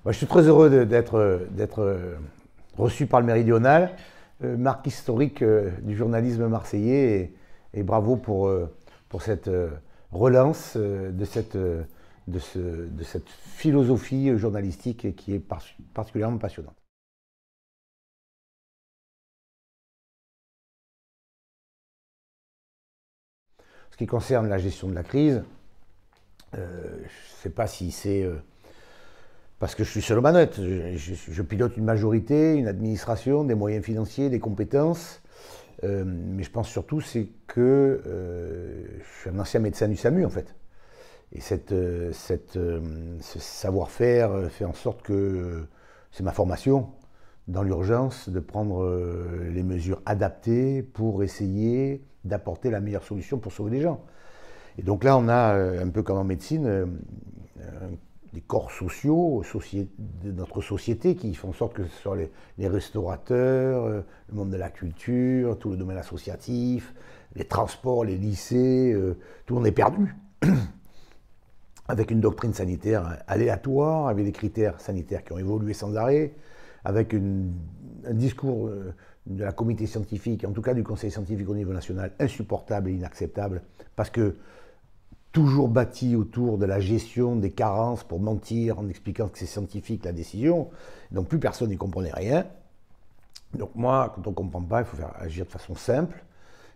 Moi, je suis très heureux d'être reçu par le Méridional, marque historique du journalisme marseillais, et bravo pour cette relance de cette philosophie journalistique qui est particulièrement passionnante. Ce qui concerne la gestion de la crise, je ne sais pas si c'est parce que je suis seul aux manettes. Je pilote une majorité, une administration, des moyens financiers, des compétences. Mais je pense surtout c'est que je suis un ancien médecin du SAMU en fait. Et ce savoir-faire fait en sorte que c'est ma formation dans l'urgence de prendre les mesures adaptées pour essayer d'apporter la meilleure solution pour sauver des gens. Et donc là, on a, un peu comme en médecine, des corps sociaux de notre société qui font en sorte que ce soit les restaurateurs, le monde de la culture, tout le domaine associatif, les transports, les lycées, tout le monde est perdu. Avec une doctrine sanitaire aléatoire, avec des critères sanitaires qui ont évolué sans arrêt, avec un discours de la comité scientifique, en tout cas du conseil scientifique au niveau national, insupportable et inacceptable, parce que toujours bâti autour de la gestion des carences pour mentir en expliquant que c'est scientifique la décision, donc plus personne n'y comprenait rien. Donc moi, quand on ne comprend pas, il faut agir de façon simple.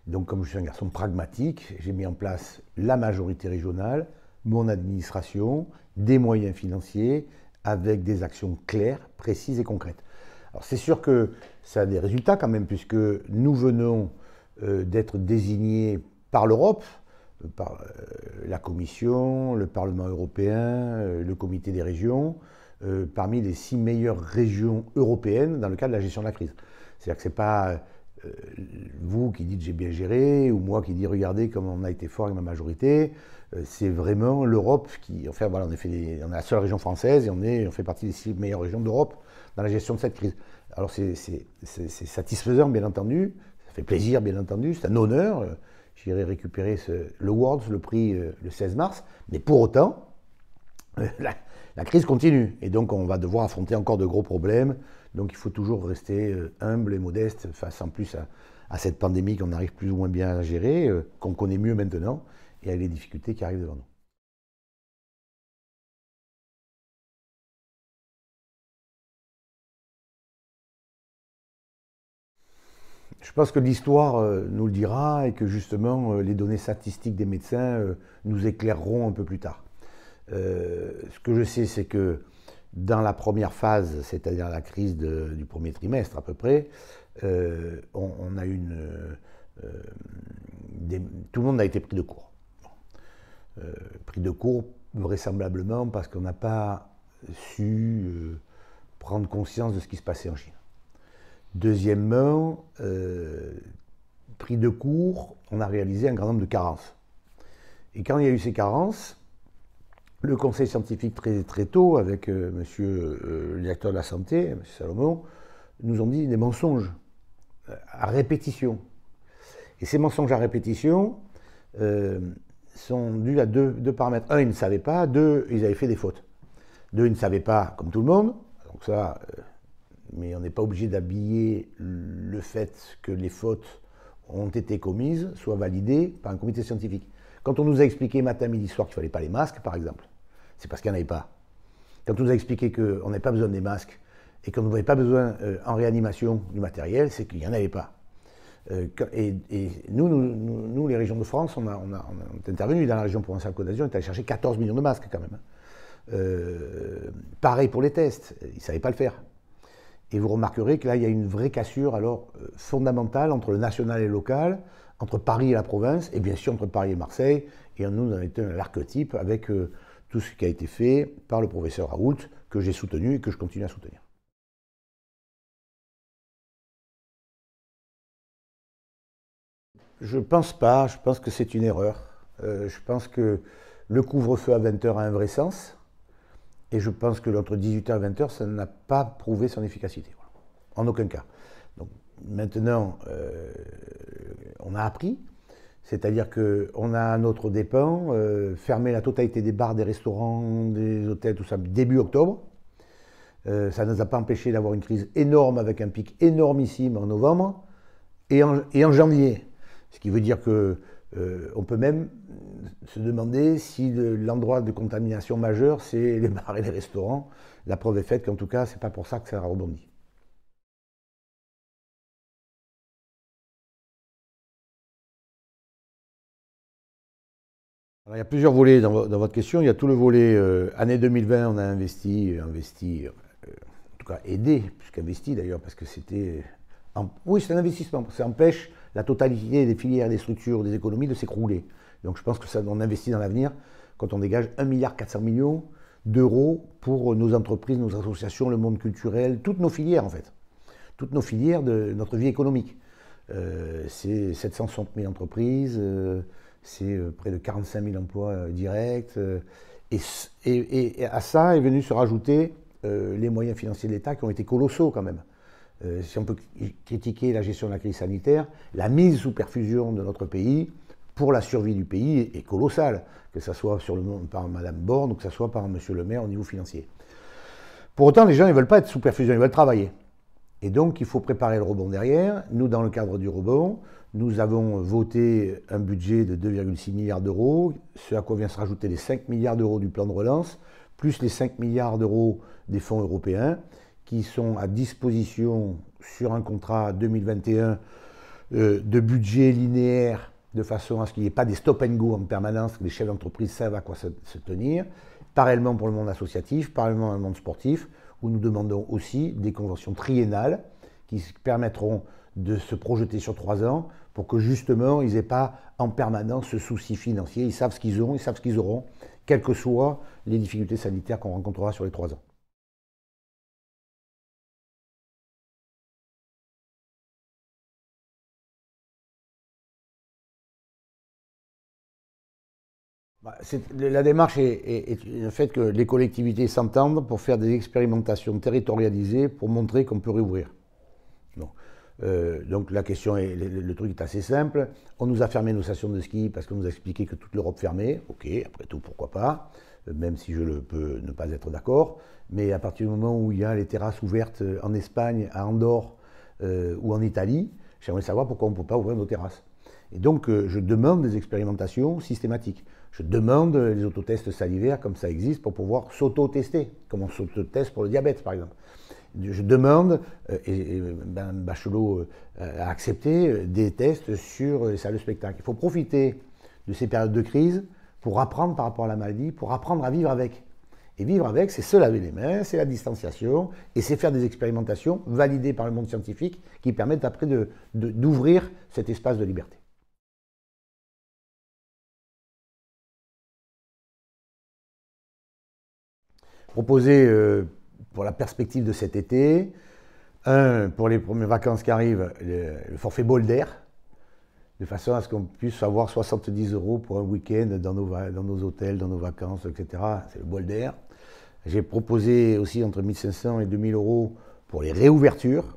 Donc comme je suis un garçon pragmatique, j'ai mis en place la majorité régionale, mon administration, des moyens financiers, avec des actions claires, précises et concrètes. Alors c'est sûr que ça a des résultats quand même, puisque nous venons d'être désignés par l'Europe, par la Commission, le Parlement européen, le Comité des régions, parmi les 6 meilleures régions européennes dans le cadre de la gestion de la crise. C'est-à-dire que ce n'est pas vous qui dites j'ai bien géré, ou moi qui dis regardez comme on a été fort avec ma majorité. C'est vraiment l'Europe qui, enfin voilà, on est la seule région française et on fait partie des 6 meilleures régions d'Europe dans la gestion de cette crise. Alors c'est satisfaisant bien entendu, ça fait plaisir bien entendu, c'est un honneur. J'irai récupérer le Worlds, le prix, le 16 mars. Mais pour autant, la crise continue. Et donc, on va devoir affronter encore de gros problèmes. Donc, il faut toujours rester humble et modeste face en plus à cette pandémie qu'on arrive plus ou moins bien à gérer, qu'on connaît mieux maintenant, et à les difficultés qui arrivent devant nous. Je pense que l'histoire nous le dira et que justement les données statistiques des médecins nous éclaireront un peu plus tard. Ce que je sais, c'est que dans la première phase, c'est-à-dire la crise du premier trimestre à peu près, on a eu tout le monde a été pris de court. Pris de court vraisemblablement parce qu'on n'a pas su prendre conscience de ce qui se passait en Chine. Deuxièmement, pris de court, on a réalisé un grand nombre de carences. Et quand il y a eu ces carences, le conseil scientifique très tôt, avec monsieur le directeur de la santé, M. Salomon, nous ont dit des mensonges à répétition. Et ces mensonges à répétition sont dus à deux paramètres. Un, ils ne savaient pas. Deux, ils avaient fait des fautes. Deux, ils ne savaient pas, comme tout le monde. Donc ça, mais on n'est pas obligé d'habiller le fait que les fautes ont été commises, soient validées par un comité scientifique. Quand on nous a expliqué matin, midi, soir qu'il ne fallait pas les masques, par exemple, c'est parce qu'il n'y en avait pas. Quand on nous a expliqué qu'on n'avait pas besoin des masques et qu'on n'avait pas besoin en réanimation du matériel, c'est qu'il n'y en avait pas. Et nous, les régions de France, on est intervenu dans la région Provence-Alpes-Côte d'Azur, on est allé chercher 14 millions de masques quand même. Pareil pour les tests, ils ne savaient pas le faire. Et vous remarquerez que là, il y a une vraie cassure alors fondamentale entre le national et le local, entre Paris et la province, et bien sûr entre Paris et Marseille. Et nous, on a été l'archétype avec tout ce qui a été fait par le professeur Raoult, que j'ai soutenu et que je continue à soutenir. Je ne pense pas, je pense que c'est une erreur. Je pense que le couvre-feu à 20h a un vrai sens. Et je pense que entre 18h et 20h, ça n'a pas prouvé son efficacité. Voilà. En aucun cas. Donc maintenant, on a appris. C'est-à-dire qu'on a à notre dépens fermé la totalité des bars, des restaurants, des hôtels, tout ça, début octobre. Ça ne nous a pas empêché d'avoir une crise énorme avec un pic énormissime en novembre et en janvier. Ce qui veut dire que on peut même se demander si l'endroit de contamination majeur, c'est les bars et les restaurants. La preuve est faite qu'en tout cas, c'est pas pour ça que ça a rebondi. Alors, il y a plusieurs volets dans votre question. Il y a tout le volet année 2020, on a investi, en tout cas aidé, plus qu'investi d'ailleurs, parce que c'était. Oui, c'est un investissement. Ça empêche la totalité des filières, des structures, des économies de s'écrouler. Donc je pense que ça, on investit dans l'avenir quand on dégage 1,4 milliard d'euros pour nos entreprises, nos associations, le monde culturel, toutes nos filières en fait. Toutes nos filières de notre vie économique. C'est 760 000 entreprises, c'est près de 45 000 emplois directs. Et à ça est venu se rajouter les moyens financiers de l'État qui ont été colossaux quand même. Si on peut critiquer la gestion de la crise sanitaire, la mise sous perfusion de notre pays pour la survie du pays est colossale, que ce soit par Mme Borne ou que ce soit par M. Le Maire au niveau financier. Pour autant, les gens ne veulent pas être sous perfusion, ils veulent travailler. Et donc, il faut préparer le rebond derrière. Nous, dans le cadre du rebond, nous avons voté un budget de 2,6 milliards d'euros, ce à quoi vient se rajouter les 5 milliards d'euros du plan de relance, plus les 5 milliards d'euros des fonds européens, qui sont à disposition sur un contrat 2021 de budget linéaire, de façon à ce qu'il n'y ait pas des stop and go en permanence, que les chefs d'entreprise savent à quoi se tenir, parallèlement pour le monde associatif, parallèlement pour le monde sportif, où nous demandons aussi des conventions triennales qui permettront de se projeter sur 3 ans pour que justement ils n'aient pas en permanence ce souci financier. Ils savent ce qu'ils ont, ils savent ce qu'ils auront, quelles que soient les difficultés sanitaires qu'on rencontrera sur les 3 ans. La démarche est le fait que les collectivités s'entendent pour faire des expérimentations territorialisées pour montrer qu'on peut réouvrir. Donc la question est, le truc est assez simple. On nous a fermé nos stations de ski parce qu'on nous a expliqué que toute l'Europe fermait. Ok, après tout, pourquoi pas, même si je peux ne pas être d'accord. Mais à partir du moment où il y a les terrasses ouvertes en Espagne, à Andorre ou en Italie, j'aimerais savoir pourquoi on ne peut pas ouvrir nos terrasses. Et donc je demande des expérimentations systématiques. Je demande les autotests salivaires comme ça existe pour pouvoir s'auto-tester, comme on s'auto-teste pour le diabète par exemple. Je demande, et Bachelot a accepté, des tests sur les salles de spectacle. Il faut profiter de ces périodes de crise pour apprendre par rapport à la maladie, pour apprendre à vivre avec. Et vivre avec, c'est se laver les mains, c'est la distanciation, et c'est faire des expérimentations validées par le monde scientifique qui permettent après d'ouvrir cet espace de liberté. Proposer pour la perspective de cet été, pour les premières vacances qui arrivent, le forfait bol d'air, de façon à ce qu'on puisse avoir 70 € pour un week-end dans nos hôtels, dans nos vacances, etc. C'est le bol d'air. J'ai proposé aussi entre 1 500 et 2 000 € pour les réouvertures,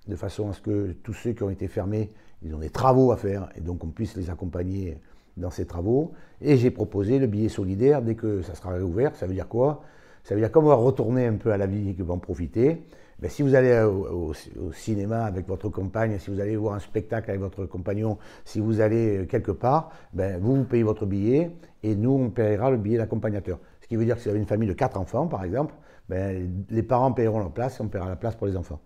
de façon à ce que tous ceux qui ont été fermés, ils ont des travaux à faire, et donc on puisse les accompagner dans ces travaux. Et j'ai proposé le billet solidaire dès que ça sera réouvert. Ça veut dire quoi? Ça veut dire qu'on va retourner un peu à la vie et qu'on va en profiter. Ben, si vous allez au cinéma avec votre compagne, si vous allez voir un spectacle avec votre compagnon, si vous allez quelque part, ben, vous payez votre billet et nous, on paiera le billet d'accompagnateur. Ce qui veut dire que si vous avez une famille de 4 enfants, par exemple, ben, les parents payeront leur place et on paiera la place pour les enfants.